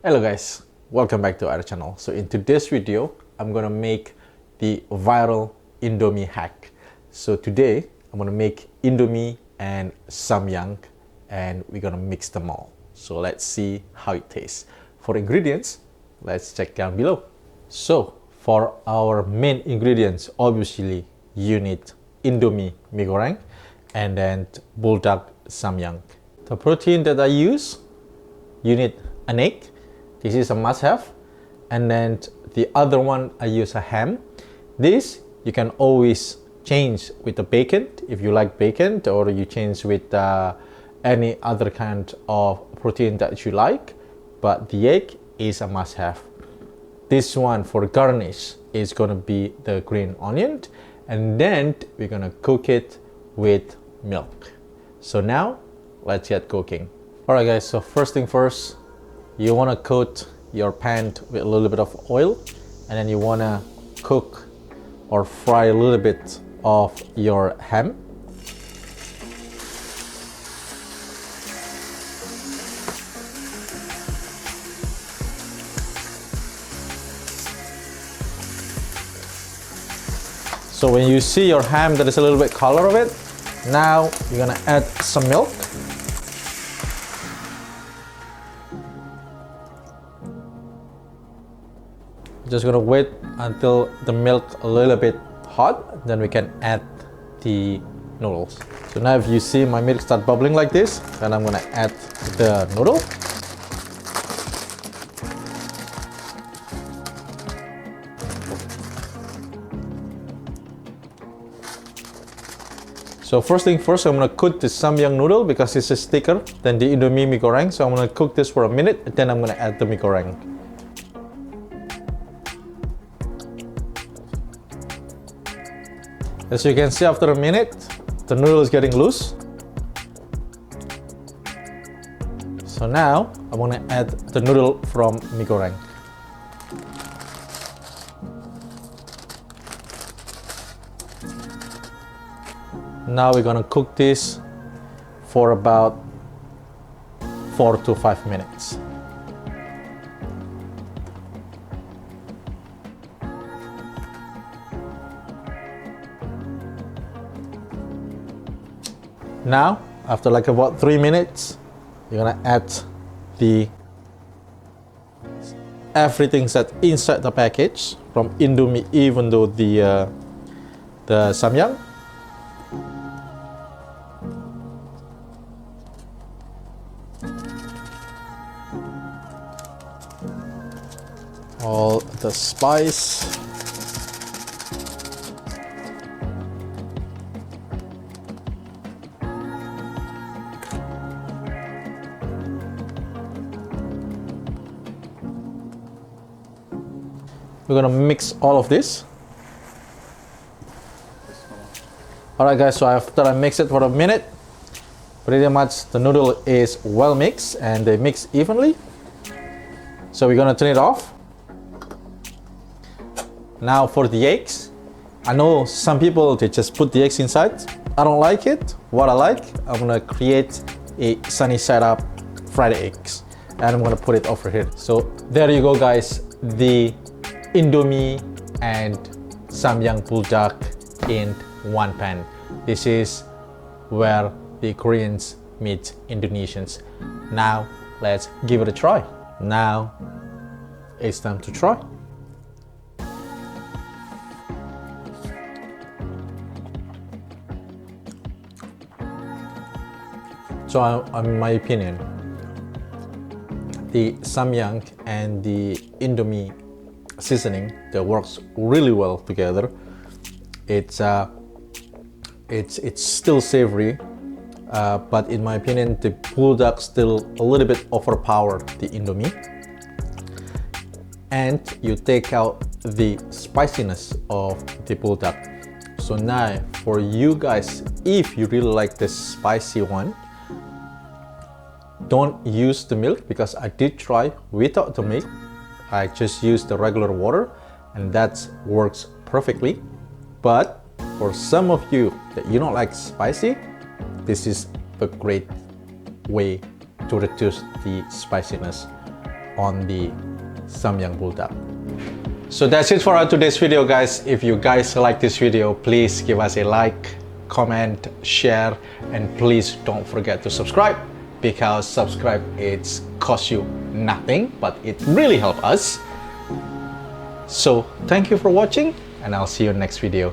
Hello guys, welcome back to our channel. So in today's video, I'm gonna make the viral Indomie hack. So today, I'm gonna make Indomie and Samyang and we're gonna mix them all. So let's see how it tastes. For ingredients, let's check down below. So for our main ingredients, obviously you need Indomie mie goreng and then Buldak Samyang. The protein that I use, you need an egg. This is a must-have. And then the other one, I use a ham. This you can always change with the bacon if you like bacon, or you change with any other kind of protein that you like. But the egg is a must-have. This one for garnish is gonna be the green onion, and then we're gonna cook it with milk. So now let's get cooking. Alright guys, so first thing first, you want to coat your pan with a little bit of oil, and then you want to cook or fry a little bit of your ham. So when you see your ham that is a little bit color of it, now you're gonna add some milk. Just gonna wait until the milk a little bit hot, then we can add the noodles. So now if you see my milk start bubbling like this, then I'm gonna add the noodle. So first thing first, I'm gonna cook the Samyang noodle because it's thicker than the Indomie mie goreng. So I'm gonna cook this for a minute, and then I'm gonna add the mie goreng. As you can see, after a minute, the noodle is getting loose. So now, I'm gonna add the noodle from mie goreng. Now we're gonna cook this for about 4 to 5 minutes. Now, after like about 3 minutes, you're gonna add everything that's inside the package from Indomie, even though the Samyang. All the spice. We're gonna mix all of this. Alright guys, so after I mix it for a minute, pretty much the noodle is well mixed and they mix evenly. So we're gonna turn it off. Now for the eggs, I know some people, they just put the eggs inside. I don't like it. What I like, I'm gonna create a sunny side up fried eggs, and I'm gonna put it over here. So there you go guys, the Indomie and Samyang Buldak in one pan. This is where the Koreans meet Indonesians. Now let's give it a try. Now it's time to try. So in my opinion, the Samyang and the Indomie seasoning that works really well together. It's still savory, but in my opinion, the Buldak still a little bit overpowered the Indomie. And you take out the spiciness of the Buldak. So now for you guys, if you really like this spicy one, don't use the milk, because I did try without the milk. I just used the regular water and that works perfectly. But for some of you that you don't like spicy, this is a great way to reduce the spiciness on the Samyang Buldak. So that's it for our today's video, guys. If you guys like this video, please give us a like, comment, share, and please don't forget to subscribe, because subscribe it's cost you nothing, but it really helps us. So thank you for watching, and I'll see you in the next video.